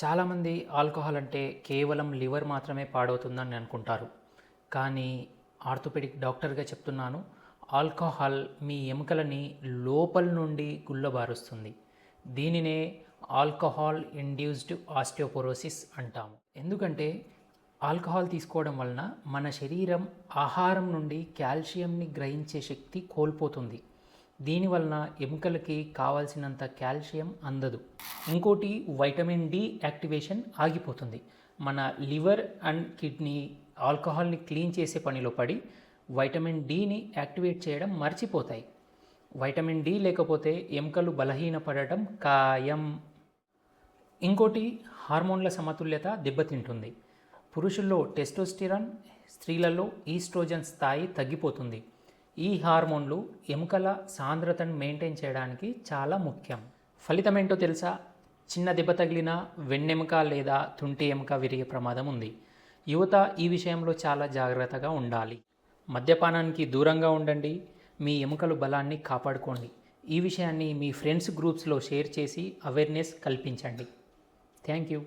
చాలామంది ఆల్కహాల్ అంటే కేవలం లివర్ మాత్రమే పాడవుతుందని అనుకుంటారు. కానీ ఆర్థోపెడిక్ డాక్టర్గా చెప్తున్నాను, ఆల్కహాల్ మీ ఎముకలని లోపల నుండి గుల్లబారుస్తుంది. దీనినే ఆల్కహాల్ ఇండ్యూస్డ్ ఆస్టియోపోరోసిస్ అంటాము. ఎందుకంటే ఆల్కహాల్ తీసుకోవడం వలన మన శరీరం ఆహారం నుండి కాల్షియంని గ్రహించే శక్తి కోల్పోతుంది. దీనివలన ఎముకలకి కావాల్సినంత కాల్షియం అందదు. ఇంకోటి, వైటమిన్ డి యాక్టివేషన్ ఆగిపోతుంది. మన లివర్ అండ్ కిడ్నీ ఆల్కహాల్ని క్లీన్ చేసే పనిలో పడి వైటమిన్ డిని యాక్టివేట్ చేయడం మర్చిపోతాయి. వైటమిన్ డి లేకపోతే ఎముకలు బలహీనపడటం ఖాయం. ఇంకోటి, హార్మోన్ల సమతుల్యత దెబ్బతింటుంది. పురుషుల్లో టెస్టోస్టిరాన్, స్త్రీలలో ఈస్ట్రోజన్ స్థాయి తగ్గిపోతుంది. ఈ హార్మోన్లు ఎముకల సాంద్రతను మెయింటైన్ చేయడానికి చాలా ముఖ్యం. ఫలితం ఏంటో తెలుసా? చిన్న దెబ్బ తగిలినా వెన్నెముక లేదా తుంటి ఎముక విరిగే ప్రమాదం ఉంది. యువత ఈ విషయంలో చాలా జాగ్రత్తగా ఉండాలి. మద్యపానానికి దూరంగా ఉండండి. మీ ఎముకల బలాన్ని కాపాడుకోండి. ఈ విషయాన్ని మీ ఫ్రెండ్స్ గ్రూప్స్లో షేర్ చేసి అవేర్నెస్ కల్పించండి. Thank you.